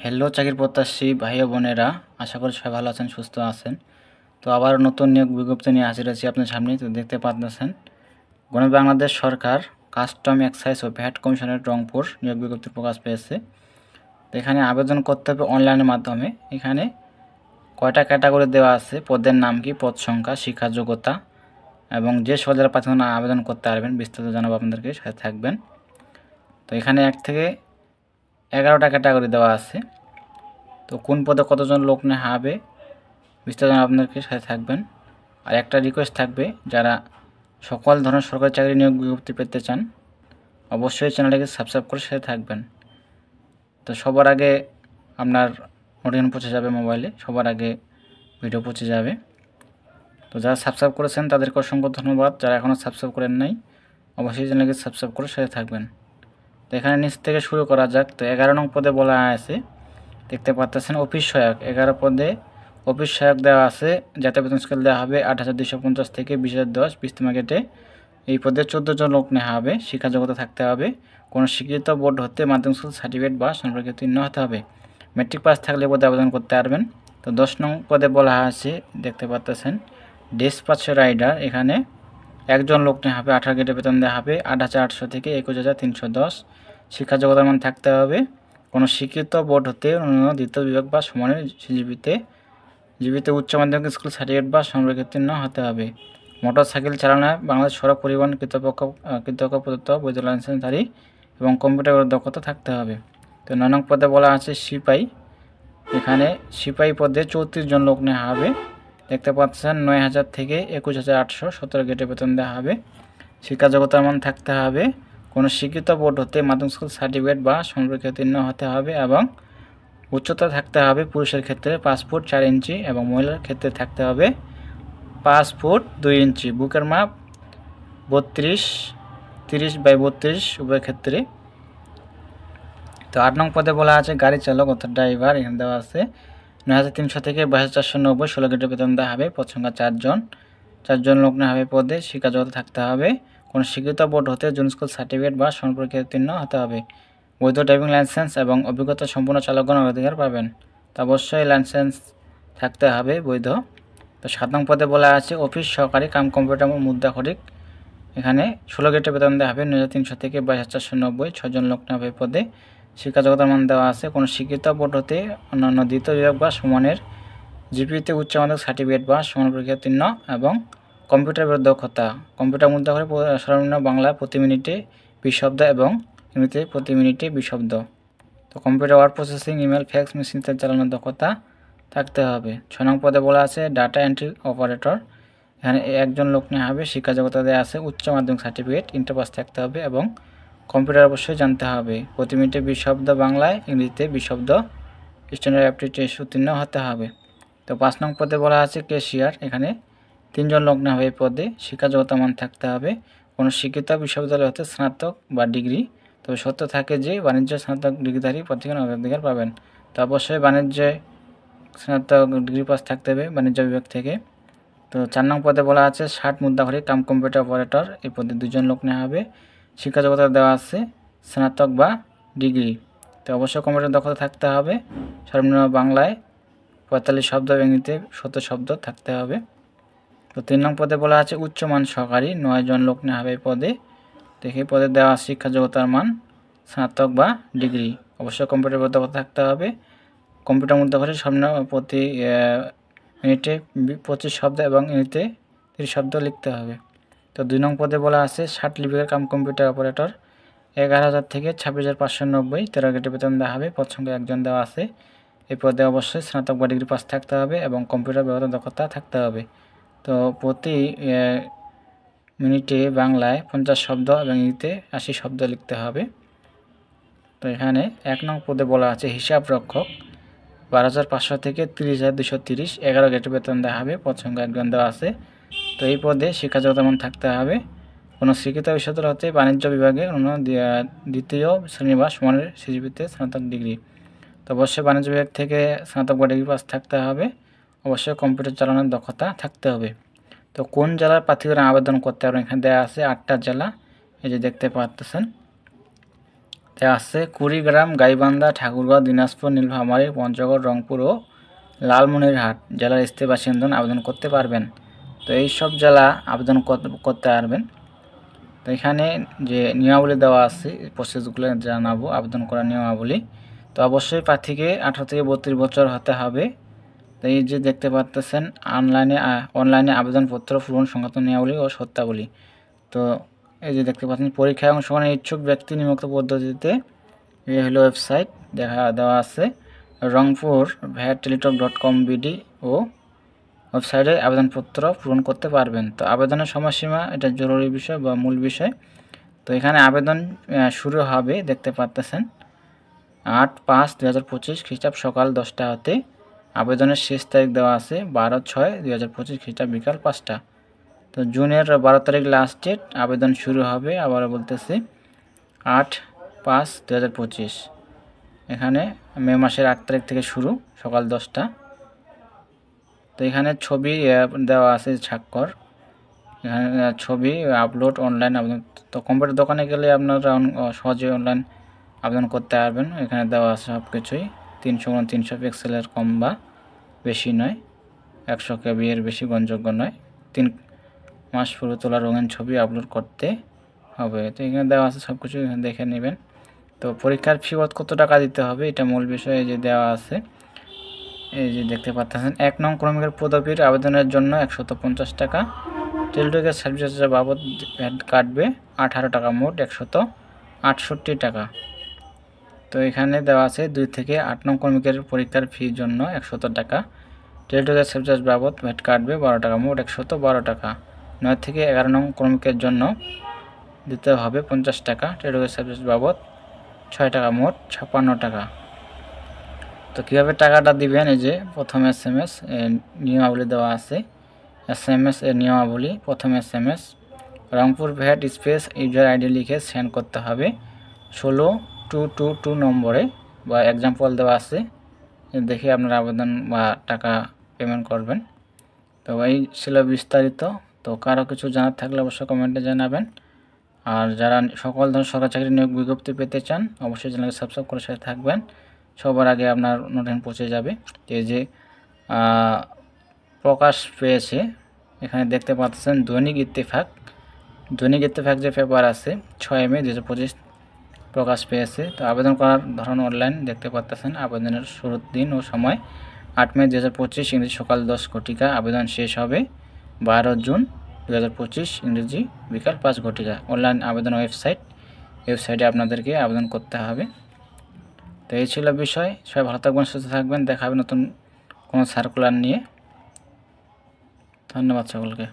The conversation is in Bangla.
হ্যালো চাকরির প্রত্যাশী ভাই ও বোনেরা, আশা করি সবাই ভালো আছেন, সুস্থ আছেন। তো আবার নতুন নিয়োগ বিজ্ঞপ্তি নিয়ে হাজির হয়েছি আপনার সামনে। তো দেখতে পাচ্ছেন বাংলাদেশ সরকার কাস্টম এক্সাইজ ও ভ্যাট কমিশনের রংপুর নিয়োগ বিজ্ঞপ্তি প্রকাশ পেয়েছে। তো এখানে আবেদন করতে হবে অনলাইনের মাধ্যমে। এখানে কয়টা ক্যাটাগরি দেওয়া আছে, পদের নাম কি, পদ সংখ্যা, শিক্ষা যোগ্যতা এবং যে সকল প্রার্থীরা আবেদন করতে পারবেন বিস্তারিত জানাবো আপনাদেরকে, সাথে থাকবেন। তো এখানে 1 থেকে 11টা ক্যাটাগরি দেওয়া আছে। তো কোন পদে কতজন লোক নেওয়া হবে বিস্তারিত আপনাদেরকে, সাথে থাকবেন। আর একটা রিকোয়েস্ট থাকবে, যারা সকল ধরনের সরকারি চাকরি নিয়োগ বিজ্ঞপ্তি পেতে চান অবশ্যই চ্যানেলটাকে সাবস্ক্রাইব করে সাথে থাকবেন। তো সবার আগে আপনার নোটিফিকেশন পৌঁছে যাবে মোবাইলে, সবার আগে ভিডিও পৌঁছে যাবে। তো যারা সাবস্ক্রাইব করেছেন তাদেরকে অসংখ্য ধন্যবাদ। যারা এখনও সাবস্ক্রাইব করেন নাই অবশ্যই চ্যানেলকে সাবস্ক্রাইব করে সাথে থাকবেন। তো এখানে নিচ থেকে শুরু করা যাক। তো 11 নং পদে বলা আছে, দেখতে পাচ্ছেন অফিস সহায়ক। 11 পদে অফিস সহায়ক দেওয়া আছে। জাতীয় বেতন স্কেল দেওয়া হবে 8,250 থেকে 20,010 বিস্তৃত কেটে। এই পদে 14 জন লোক নেওয়া হবে। শিক্ষা যোগ্যতা থাকতে হবে, কোনো স্বীকৃত বোর্ড হতে মাধ্যমিক স্কুল সার্টিফিকেট বা সম্পর্কে উত্তীর্ণ হতে হবে। মেট্রিক পাস থাকলে পদে আবেদন করতে পারবেন। তো 10 নং পদে বলা আছে, দেখতে পাচ্ছেন ডিসপ্যাচ রাইডার। এখানে একজন লোক নেওয়া হবে। 18 গ্রেডে বেতন দেওয়া হবে 8,800 থেকে 21,310। শিক্ষা যোগ্যতার মান থাকতে হবে, কোনো স্বীকৃত বোর্ড হতে দ্বিতীয় বিভাগ বা সমানের জীবিতে উচ্চ মাধ্যমিক স্কুল সার্টিফিকেট বা সম্পর্কে উত্তীর্ণ হতে হবে। মোটর সাইকেল চালানোয় বাংলাদেশ সড়ক পরিবহন কর্তৃপক্ষ প্রদত্ত বৈধ লাইসেন্সধারী এবং কম্পিউটারের দক্ষতা থাকতে হবে। তো 9 নং পদে বলা আছে সিপাই। এখানে সিপাই পদে 34 জন লোক নেওয়া হবে। দেখতে পাচ্ছেন 9,000 থেকে 21,817 গ্রেডে বেতন দেওয়া হবে। শিক্ষা যোগ্যতার মান থাকতে হবে, কোনো স্বীকৃত বোর্ড হতে মাধ্যমিক স্কুল সার্টিফিকেট বা সম্পর্কে উত্তীর্ণ হতে হবে এবং উচ্চতা থাকতে হবে পুরুষের ক্ষেত্রে 5 ফুট 4 ইঞ্চি এবং মহিলার ক্ষেত্রে থাকতে হবে 5 ফুট 2 ইঞ্চি। বুকের মাপ 30x32 উভয় ক্ষেত্রে। তো 8 নং পদে বলা আছে গাড়ি চালক অর্থাৎ ড্রাইভার। এখানে দেওয়া আছে 9,300 থেকে 22,490 16 গ্রেডে বেতন দেওয়া হবে। পদ সংখ্যা 4 জন লোক নেওয়া হবে পদে। শিক্ষা যোগ্যতা থাকতে হবে, কোনো স্বীকৃত বোর্ড হতে জুনিয়র স্কুল সার্টিফিকেট বা সম্পর্কে উত্তীর্ণ হতে হবে। বৈধ ড্রাইভিং লাইসেন্স এবং অভিজ্ঞতা সম্পন্ন চালকগণ অধিকার পাবেন। তো অবশ্যই লাইসেন্স থাকতে হবে বৈধ। তো 7 নং পদে বলা আছে অফিস সহকারী কাম কম্পিউটার মুদ্রা খরিক। এখানে 16 গ্রেডে বেতন দেওয়া হবে 9,300 থেকে 22,490। 6 জন লোক নেওয়া হবে পদে। শিক্ষা যোগ্যতার মান দেওয়া আছে, কোনো স্বীকৃত বোর্ড হতে অন্যান্য দ্বিতীয় বিভাগ বা সমানের জিপিতে উচ্চ মাধ্যমিক সার্টিফিকেট বা সমান পরীক্ষা উত্তীর্ণ এবং কম্পিউটারের দক্ষতা। কম্পিউটার মুদ্রা করে সর্বনিম্ন বাংলা প্রতি মিনিটে 20 শব্দ এবং ইংরেজিতে প্রতি মিনিটে 20 শব্দ। তো computer word processing, email, fax machine চালানোর দক্ষতা থাকতে হবে। 6 নং পদে বলা আছে ডাটা এন্ট্রি অপারেটর। এখানে একজন লোক নেওয়া হবে। শিক্ষা যোগ্যতা দেওয়া আছে উচ্চ মাধ্যমিক সার্টিফিকেট, ইন্টার পাস থাকতে হবে এবং কম্পিউটার অবশ্যই জানতে হবে। প্রতি মিনিটে 20 শব্দ বাংলায়, ইংরেজিতে 20 শব্দ, স্ট্যান্ডার্ড অ্যাপটিটিউড টেস্ট উত্তীর্ণ হতে হবে। তো 5 নং পদে বলা আছে ক্যাশিয়ার। এখানে 3 জন লোক নেওয়া হবে এই পদে। শিক্ষা যোগ্যতা মান থাকতে হবে, কোনো শিক্ষিত বিশ্ববিদ্যালয় হতে স্নাতক বা ডিগ্রি। তবে সত্য থাকে যে বাণিজ্য স্নাতক ডিগ্রিধারী প্রার্থীগণ অগ্রাধিকার পাবেন। তো অবশ্যই বাণিজ্যে স্নাতক ডিগ্রি পাস থাকতে হবে বাণিজ্য বিভাগ থেকে। তো 4 নং পদে বলা আছে 60 মুদ্রাঘরে কাম কম্পিউটার অপারেটর। এই পদে 2 জন লোক নেওয়া হবে। শিক্ষা যোগ্যতা দেওয়া আছে স্নাতক বা ডিগ্রি। তো অবশ্যই কম্পিউটার দক্ষতা থাকতে হবে, সর্বনিম্ন বাংলায় 45 শব্দ এবং ইংরেজিতে 70 শব্দ থাকতে হবে। তো 3 নং পদে বলা আছে উচ্চমান সহকারী। 9 জন লোক নেওয়া হবে এই পদে। দেখি পদে দেওয়া শিক্ষা যোগ্যতার মান স্নাতক বা ডিগ্রি। অবশ্যই কম্পিউটার দক্ষতা থাকতে হবে। কম্পিউটার মধ্যে ঘরে সর্বনিম্ন প্রতি মিনিটে 25 শব্দ এবং ইংরেজিতে 30 শব্দ লিখতে হবে। তো 2 নং পদে বলা আছে 60 লিপিকার কাম কম্পিউটার অপারেটর। 11,000 থেকে 26,590 13 গ্রেডে বেতন দেওয়া হবে। পদ সংখ্যা 1 জন দেওয়া আছে। এই পদে অবশ্যই স্নাতক বা ডিগ্রি পাস থাকতে হবে এবং কম্পিউটার ব্যবহারের দক্ষতা থাকতে হবে। তো প্রতি মিনিটে বাংলায় 50 শব্দ এবং ইংরেজিতে 80 শব্দ লিখতে হবে। তো এখানে 1 নং পদে বলা আছে হিসাব রক্ষক। 12,500 থেকে 30,230 11 গ্রেডে বেতন দেওয়া হবে। পদ সংখ্যা 1 জন দেওয়া আছে। তো এই পদে শিক্ষা যোগ্যতা মান থাকতে হবে, কোনো স্বীকৃত বিশ্ববিদ্যালয় হতে বাণিজ্য বিভাগে দ্বিতীয় শ্রেণী বা সমানের সিজিপিতে স্নাতক ডিগ্রি। তো অবশ্যই বাণিজ্য বিভাগ থেকে স্নাতক বা ডিগ্রি পাস থাকতে হবে। অবশ্যই কম্পিউটার চালানোর দক্ষতা থাকতে হবে। তো কোন জেলার প্রার্থীরা আবেদন করতে পারবেন, এখানে দেওয়া আছে 8টা জেলা, এই যে দেখতে পাচ্ছেন। তো আছে কুড়িগ্রাম, গাইবান্ধা, ঠাকুরগাঁও, দিনাজপুর, নীলফামারী, পঞ্চগড়, রংপুর ও লালমনিরহাট জেলার স্থায়ী বাসিন্দাগণ আবেদন করতে পারবেন। তো এই সব জেলা আবেদন করতে পারবেন। তো এখানে যে নিয়মাবলী দেওয়া আছে প্রসেসগুলো জানাবো, আবেদন করার নিয়মাবলী। তো অবশ্যই প্রার্থীকে 18 থেকে 32 বছর হতে হবে। তো এই যে দেখতে পাচ্ছেন অনলাইনে আবেদনপত্র পূরণ সংক্রান্ত নিয়মাবলী ও শর্তাবলী। তো এই যে দেখতে পাচ্ছেন পরীক্ষায় অংশগ্রহণের ইচ্ছুক ব্যক্তি নিম্নোক্ত পদ্ধতিতে, এই হলো ওয়েবসাইট দেওয়া আছে রংপুর vattelitop.com বিডি ও ওয়েবসাইটে আবেদনপত্র পূরণ করতে পারবেন। তো আবেদনের সময়সীমা এটা জরুরি বিষয় বা মূল বিষয়। তো এখানে আবেদন শুরু হবে দেখতে পাচ্ছেন 8/5/2025 খ্রিস্টাব্দ সকাল 10টা হতে। আবেদনের শেষ তারিখ দেওয়া আছে 12/6/2025 খ্রিস্টাব্দ বিকাল 5টা। তো জুনের 12 তারিখ লাস্ট ডেট, আবেদন শুরু হবে আবার বলতেছি 8/5/2025। এখানে মে মাসের 8 তারিখ থেকে শুরু সকাল 10টা। তো এখানে ছবি দেওয়া আছে স্বাক্ষর, এখানে ছবি আপলোড অনলাইন আবেদন। তো কম্পিউটার দোকানে গেলে আপনারা সহজে অনলাইন আবেদন করতে পারবেন। এখানে দেওয়া আছে সব কিছুই 300x300 পিক্সেলের কম বা বেশি নয়, 100 KB এর বেশি গ্রহণযোগ্য নয়, 3 মাস পূর্বে তোলা রঙিন ছবি আপলোড করতে হবে। তো এখানে দেওয়া আছে সব কিছু, এখানে দেখে নেবেন। তো পরীক্ষার ফি কত টাকা দিতে হবে এটা মূল বিষয় যে দেওয়া আছে, এই যে দেখতে পাচ্ছেন 1 নং ক্রমিকের পদবীর আবেদনের জন্য 150 টাকা, টেলিটকের সার্ভিস বাবদ কাটবে 18 টাকা, মোট 168 টাকা। তো এখানে দেওয়া আছে 2 থেকে 8 নং ক্রমিকের পরীক্ষার ফির জন্য 100 টাকা, টেলিটকের সার্ভিস বাবদ ভ্যাট কাটবে 12 টাকা, মোট 112 টাকা। 9 থেকে 11 নং ক্রমিকের জন্য দিতে হবে 50 টাকা, টেলিটকের সার্ভিস বাবদ 6 টাকা, মোট 56 টাকা। তো কীভাবে টাকাটা দিবেন, এই যে প্রথম SMS নিয়মাবলী দেওয়া আছে, SMS এর নিয়মাবলী। প্রথম SMS Rangpur VAT space user ID লিখে সেন্ড করতে হবে 16222 নম্বরে বা এক্সাম্পল দেওয়া আছে, দেখে আপনারা আবেদন বা টাকা পেমেন্ট করবেন। তো এই ছিল বিস্তারিত। তো কারো কিছু জানার থাকলে অবশ্যই কমেন্টে জানাবেন। আর যারা সকল ধরনের সরকারি চাকরি নিয়োগ বিজ্ঞপ্তি পেতে চান অবশ্যই চ্যানেলকে সাবস্ক্রাইব করে সাথে থাকবেন, সবার আগে আপনার নোটিফিকেশন পৌঁছে যাবে। এই যে প্রকাশ পেয়েছে এখানে দেখতে পাচ্ছেন দৈনিক ইত্তেফাক যে পেপার আছে 6 মে 2025 প্রকাশ পেয়েছে। তো আবেদন করার ধরন অনলাইন দেখতে পাচ্ছেন। আবেদনের শুরুর দিন ও সময় 8 মে 2025 ইংরেজি সকাল 10 ঘটিকা। আবেদন শেষ হবে 12 জুন 2025 ইংরেজি বিকাল 5 ঘটিকা। অনলাইন আবেদন ওয়েবসাইটে আপনাদেরকে আবেদন করতে হবে। তো এই ছিল বিষয়। সবাই ভালো থাকবেন, সুস্থ থাকবেন। দেখা হবে নতুন কোনো সার্কুলার নিয়ে। ধন্যবাদ সকলকে।